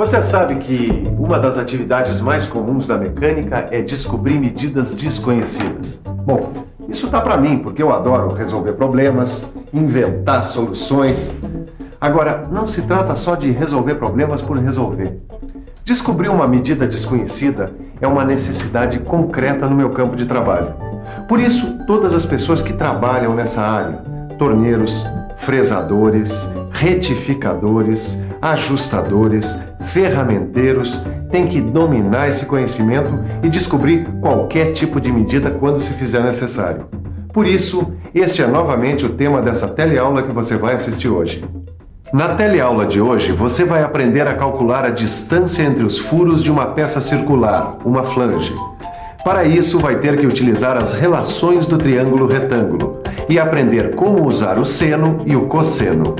Você sabe que uma das atividades mais comuns da mecânica é descobrir medidas desconhecidas. Bom, isso tá para mim, porque eu adoro resolver problemas, inventar soluções. Agora, não se trata só de resolver problemas por resolver. Descobrir uma medida desconhecida é uma necessidade concreta no meu campo de trabalho. Por isso, todas as pessoas que trabalham nessa área, torneiros, fresadores, retificadores, ajustadores, ferramenteiros, têm que dominar esse conhecimento e descobrir qualquer tipo de medida quando se fizer necessário. Por isso, este é novamente o tema dessa teleaula que você vai assistir hoje. Na teleaula de hoje, você vai aprender a calcular a distância entre os furos de uma peça circular, uma flange. Para isso, vai ter que utilizar as relações do triângulo retângulo e aprender como usar o seno e o cosseno.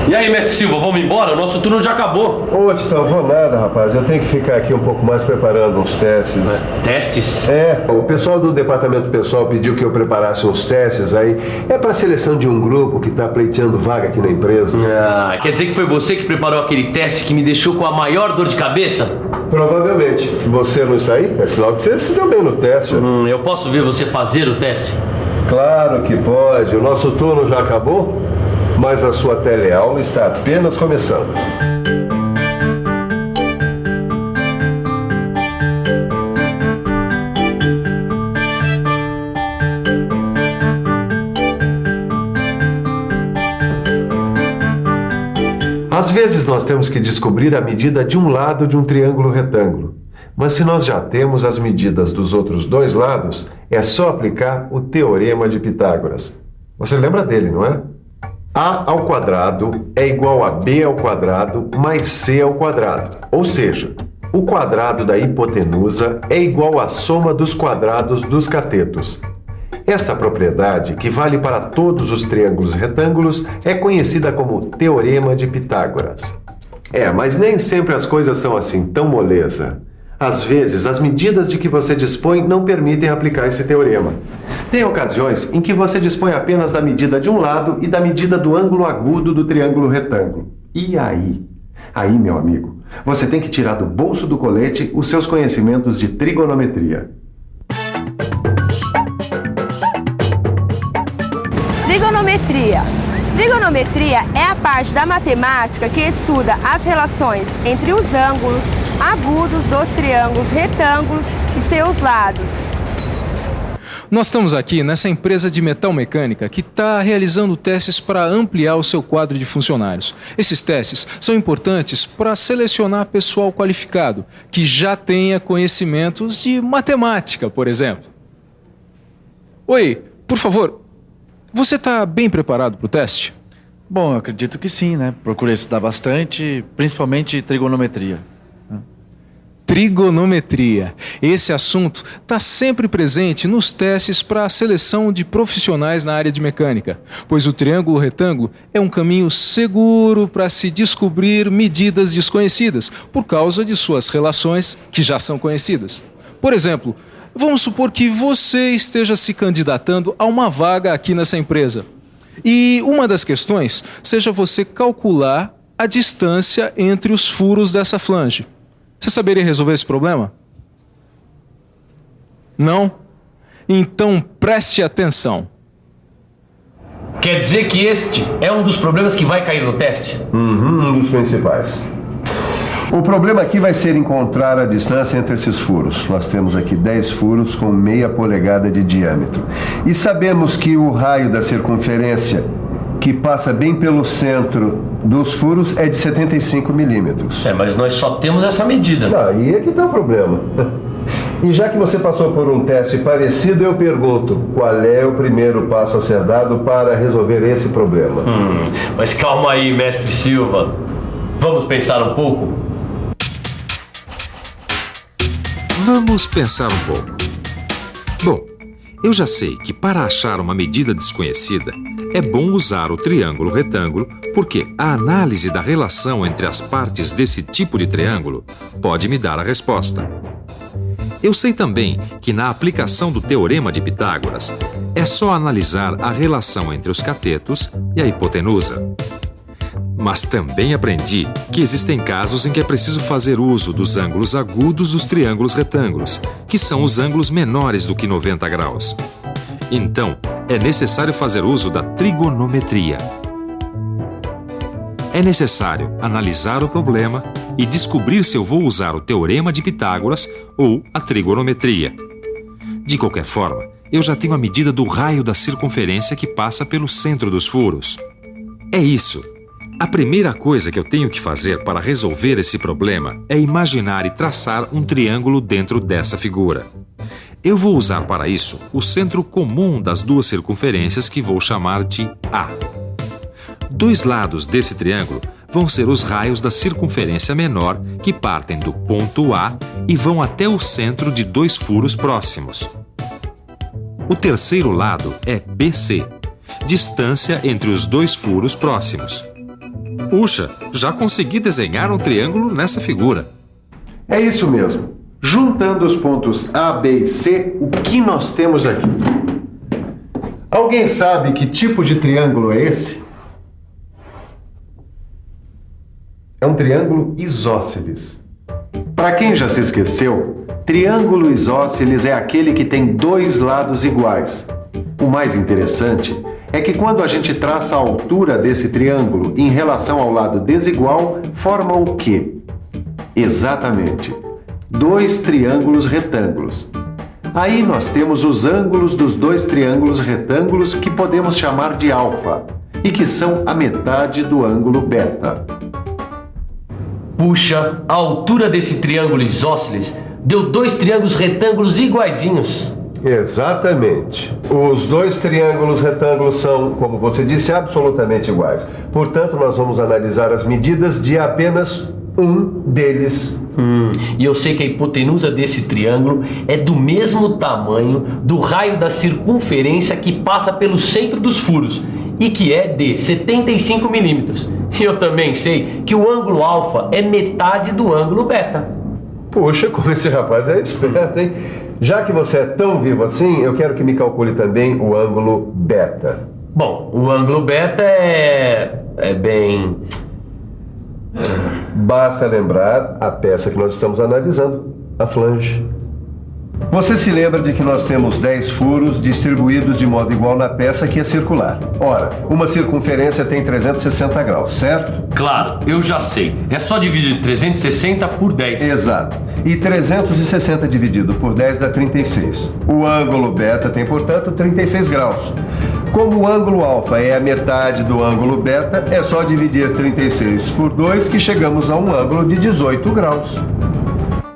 E aí, mestre Silva, vamos embora? O nosso turno já acabou. Ô, Titão, vou nada, rapaz. Eu tenho que ficar aqui um pouco mais preparando uns testes. Testes? O pessoal do departamento pessoal pediu que eu preparasse uns testes aí. É para seleção de um grupo que está pleiteando vaga aqui na empresa. Quer dizer que foi você que preparou aquele teste que me deixou com a maior dor de cabeça? Provavelmente. Você não está aí? É sinal que você se deu bem no teste. Eu posso ver você fazer o teste? Claro que pode. O nosso turno já acabou, mas a sua teleaula está apenas começando. Às vezes nós temos que descobrir a medida de um lado de um triângulo retângulo. Mas se nós já temos as medidas dos outros dois lados, é só aplicar o Teorema de Pitágoras. Você lembra dele, não é? A ao quadrado é igual a B ao quadrado mais C ao quadrado. Ou seja, o quadrado da hipotenusa é igual à soma dos quadrados dos catetos. Essa propriedade, que vale para todos os triângulos retângulos, é conhecida como Teorema de Pitágoras. Mas nem sempre as coisas são assim tão moleza. Às vezes, as medidas de que você dispõe não permitem aplicar esse teorema. Tem ocasiões em que você dispõe apenas da medida de um lado e da medida do ângulo agudo do triângulo retângulo. E aí? Aí, meu amigo, você tem que tirar do bolso do colete os seus conhecimentos de trigonometria. Trigonometria. Trigonometria é a parte da matemática que estuda as relações entre os ângulos agudos dos triângulos retângulos e seus lados. Nós estamos aqui nessa empresa de metal mecânica que está realizando testes para ampliar o seu quadro de funcionários. Esses testes são importantes para selecionar pessoal qualificado, que já tenha conhecimentos de matemática, por exemplo. Oi, por favor, você está bem preparado para o teste? Bom, eu acredito que sim, né? Procurei estudar bastante, principalmente trigonometria. Trigonometria. Esse assunto está sempre presente nos testes para a seleção de profissionais na área de mecânica, pois o triângulo retângulo é um caminho seguro para se descobrir medidas desconhecidas, por causa de suas relações que já são conhecidas. Por exemplo, vamos supor que você esteja se candidatando a uma vaga aqui nessa empresa. E uma das questões seja você calcular a distância entre os furos dessa flange. Você saberia resolver esse problema? Não? Então preste atenção. Quer dizer que este é um dos problemas que vai cair no teste? Um dos principais. O problema aqui vai ser encontrar a distância entre esses furos. Nós temos aqui 10 furos com meia polegada de diâmetro. E sabemos que o raio da circunferência, que passa bem pelo centro dos furos, é de 75 milímetros. Mas nós só temos essa medida. Aí é que está o problema. E já que você passou por um teste parecido, eu pergunto, qual é o primeiro passo a ser dado para resolver esse problema? Mas calma aí, mestre Silva. Vamos pensar um pouco? Vamos pensar um pouco. Bom, eu já sei que para achar uma medida desconhecida, é bom usar o triângulo retângulo, porque a análise da relação entre as partes desse tipo de triângulo pode me dar a resposta. Eu sei também que na aplicação do Teorema de Pitágoras, é só analisar a relação entre os catetos e a hipotenusa. Mas também aprendi que existem casos em que é preciso fazer uso dos ângulos agudos dos triângulos retângulos, que são os ângulos menores do que 90 graus. Então, é necessário fazer uso da trigonometria. É necessário analisar o problema e descobrir se eu vou usar o teorema de Pitágoras ou a trigonometria. De qualquer forma, eu já tenho a medida do raio da circunferência que passa pelo centro dos furos. É isso. A primeira coisa que eu tenho que fazer para resolver esse problema é imaginar e traçar um triângulo dentro dessa figura. Eu vou usar para isso o centro comum das duas circunferências que vou chamar de A. Dois lados desse triângulo vão ser os raios da circunferência menor que partem do ponto A e vão até o centro de dois furos próximos. O terceiro lado é BC, distância entre os dois furos próximos. Puxa, já consegui desenhar um triângulo nessa figura. É isso mesmo. Juntando os pontos A, B e C, o que nós temos aqui? Alguém sabe que tipo de triângulo é esse? É um triângulo isósceles. Para quem já se esqueceu, triângulo isósceles é aquele que tem dois lados iguais. O mais interessante é que quando a gente traça a altura desse triângulo em relação ao lado desigual, forma o quê? Exatamente, dois triângulos retângulos. Aí nós temos os ângulos dos dois triângulos retângulos que podemos chamar de alfa e que são a metade do ângulo beta. Puxa, a altura desse triângulo isósceles deu dois triângulos retângulos iguaizinhos. Exatamente. Os dois triângulos retângulos são, como você disse, absolutamente iguais. Portanto, nós vamos analisar as medidas de apenas um deles. E eu sei que a hipotenusa desse triângulo é do mesmo tamanho do raio da circunferência que passa pelo centro dos furos e que é de 75 milímetros. E eu também sei que o ângulo alfa é metade do ângulo beta. Puxa, como esse rapaz é esperto, hein? Já que você é tão vivo assim, eu quero que me calcule também o ângulo beta. Bom, o ângulo beta é bem... Basta lembrar a peça que nós estamos analisando, a flange. Você se lembra de que nós temos 10 furos distribuídos de modo igual na peça que é circular. Ora, uma circunferência tem 360 graus, certo? Claro, eu já sei. É só dividir 360 por 10. Exato. E 360 dividido por 10 dá 36. O ângulo beta tem, portanto, 36 graus. Como o ângulo alfa é a metade do ângulo beta, é só dividir 36 por 2 que chegamos a um ângulo de 18 graus.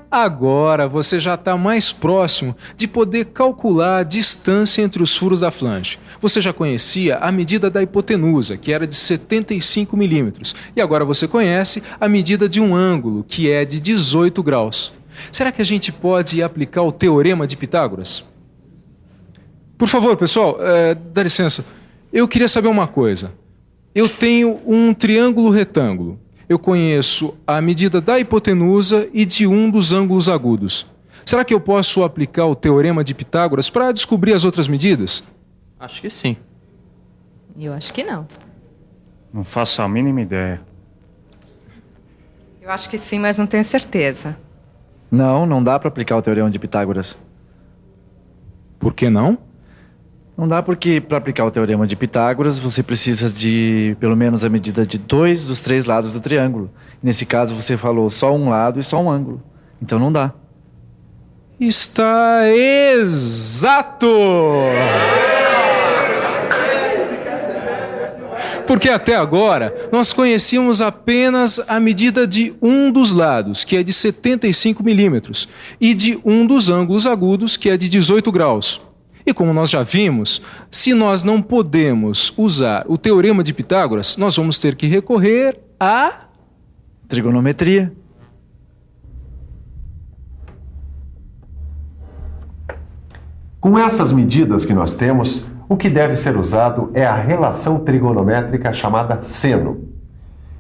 Agora você já está mais próximo de poder calcular a distância entre os furos da flange. Você já conhecia a medida da hipotenusa, que era de 75 milímetros, e agora você conhece a medida de um ângulo, que é de 18 graus. Será que a gente pode aplicar o teorema de Pitágoras? Por favor, pessoal, dá licença. Eu queria saber uma coisa. Eu tenho um triângulo retângulo. Eu conheço a medida da hipotenusa e de um dos ângulos agudos. Será que eu posso aplicar o teorema de Pitágoras para descobrir as outras medidas? Acho que sim. Eu acho que não. Não faço a mínima ideia. Eu acho que sim, mas não tenho certeza. Não dá para aplicar o teorema de Pitágoras. Por que não? Não dá porque, para aplicar o teorema de Pitágoras, você precisa de, pelo menos, a medida de 2 dos 3 lados do triângulo. Nesse caso, você falou só um lado e só um ângulo. Então, não dá. Está exato! Porque até agora, nós conhecíamos apenas a medida de um dos lados, que é de 75 milímetros, e de um dos ângulos agudos, que é de 18 graus. E como nós já vimos, se nós não podemos usar o teorema de Pitágoras, nós vamos ter que recorrer à trigonometria. Com essas medidas que nós temos, o que deve ser usado é a relação trigonométrica chamada seno.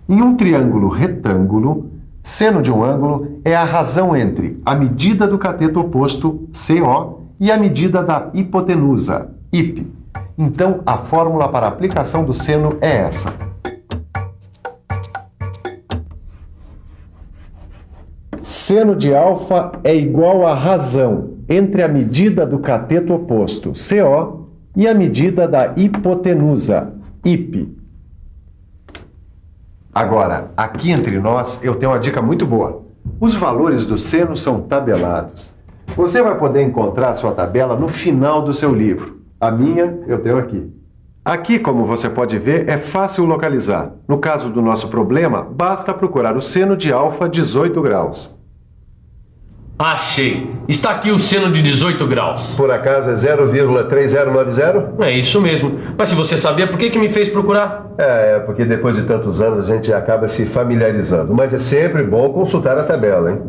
Em um triângulo retângulo, seno de um ângulo é a razão entre a medida do cateto oposto, CO, e a medida da hipotenusa, IP. Então, a fórmula para a aplicação do seno é essa. Seno de alfa é igual à razão entre a medida do cateto oposto, CO, e a medida da hipotenusa, IP. Agora, aqui entre nós, eu tenho uma dica muito boa. Os valores do seno são tabelados. Você vai poder encontrar a sua tabela no final do seu livro. A minha, eu tenho aqui. Aqui, como você pode ver, é fácil localizar. No caso do nosso problema, basta procurar o seno de alfa 18 graus. Achei! Está aqui o seno de 18 graus. Por acaso é 0,3090? É isso mesmo. Mas se você sabia, por que me fez procurar? Porque depois de tantos anos a gente acaba se familiarizando. Mas é sempre bom consultar a tabela, hein?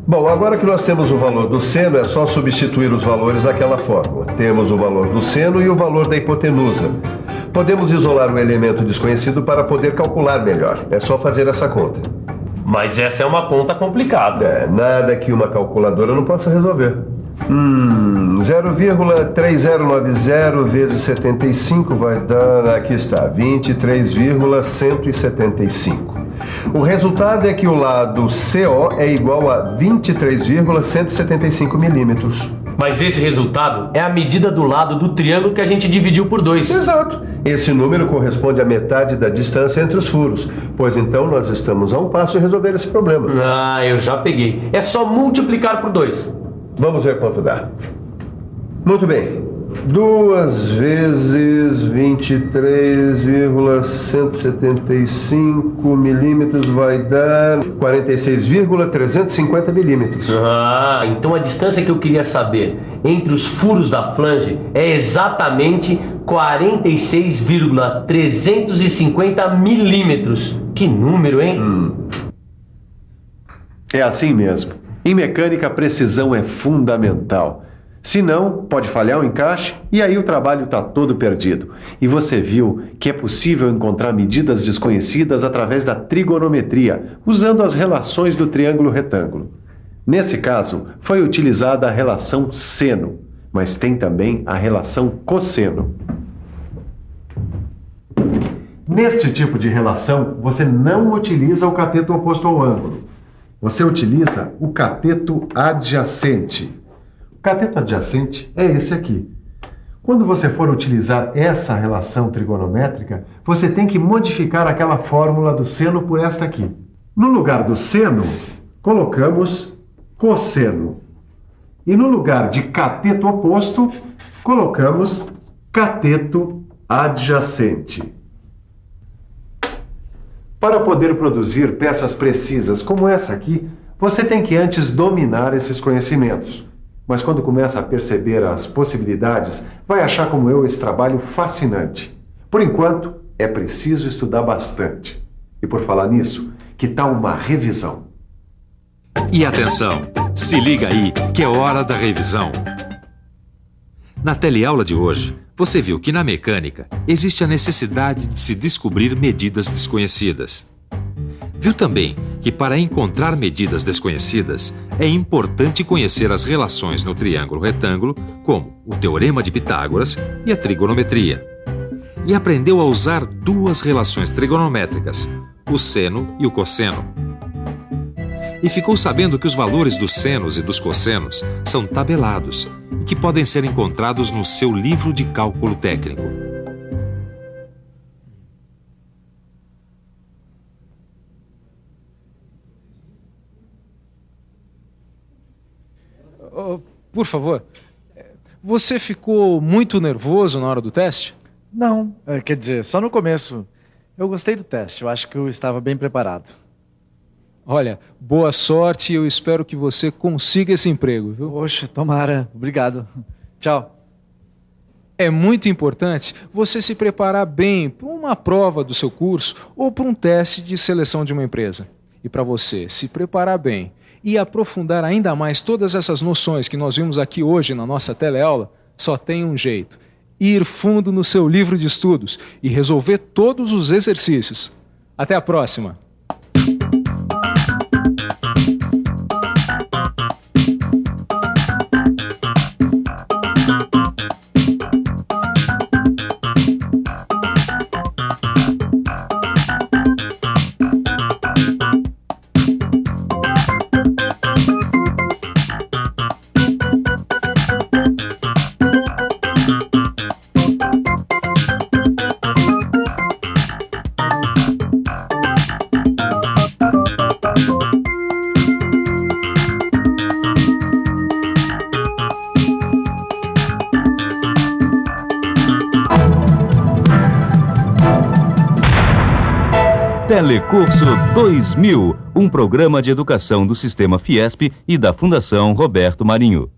Bom, agora que nós temos o valor do seno, é só substituir os valores naquela fórmula. Temos o valor do seno e o valor da hipotenusa. Podemos isolar o elemento desconhecido para poder calcular melhor. É só fazer essa conta. Mas essa é uma conta complicada. Nada que uma calculadora não possa resolver. 0,3090 vezes 75 vai dar, aqui está, 23,175. O resultado é que o lado CO é igual a 23,175 milímetros. Mas esse resultado é a medida do lado do triângulo que a gente dividiu por 2. Exato. Esse número corresponde à metade da distância entre os furos, pois então nós estamos a um passo de resolver esse problema. Eu já peguei. É só multiplicar por 2. Vamos ver quanto dá. Muito bem. 2 vezes 23,175 milímetros vai dar 46,350 milímetros. Então a distância que eu queria saber entre os furos da flange é exatamente 46,350 milímetros. Que número, hein? É assim mesmo. Em mecânica, a precisão é fundamental. Se não, pode falhar o encaixe e aí o trabalho está todo perdido. E você viu que é possível encontrar medidas desconhecidas através da trigonometria, usando as relações do triângulo retângulo. Nesse caso, foi utilizada a relação seno, mas tem também a relação cosseno. Neste tipo de relação, você não utiliza o cateto oposto ao ângulo. Você utiliza o cateto adjacente. O cateto adjacente é esse aqui. Quando você for utilizar essa relação trigonométrica, você tem que modificar aquela fórmula do seno por esta aqui. No lugar do seno, colocamos cosseno. E no lugar de cateto oposto, colocamos cateto adjacente. Para poder produzir peças precisas como essa aqui, você tem que antes dominar esses conhecimentos. Mas quando começa a perceber as possibilidades, vai achar como eu esse trabalho fascinante. Por enquanto, é preciso estudar bastante. E por falar nisso, que tal uma revisão? E atenção, se liga aí que é hora da revisão. Na teleaula de hoje, você viu que na mecânica existe a necessidade de se descobrir medidas desconhecidas. Viu também que para encontrar medidas desconhecidas é importante conhecer as relações no triângulo retângulo, como o teorema de Pitágoras e a trigonometria. E aprendeu a usar duas relações trigonométricas, o seno e o cosseno. E ficou sabendo que os valores dos senos e dos cossenos são tabelados e que podem ser encontrados no seu livro de cálculo técnico. Por favor, você ficou muito nervoso na hora do teste? Não, quer dizer, só no começo. Eu gostei do teste, eu acho que eu estava bem preparado. Olha, boa sorte e eu espero que você consiga esse emprego, viu? Poxa, tomara. Obrigado. Tchau. É muito importante você se preparar bem para uma prova do seu curso ou para um teste de seleção de uma empresa. E para você se preparar bem e aprofundar ainda mais todas essas noções que nós vimos aqui hoje na nossa teleaula, só tem um jeito: ir fundo no seu livro de estudos e resolver todos os exercícios. Até a próxima! Telecurso 2000, um programa de educação do Sistema Fiesp e da Fundação Roberto Marinho.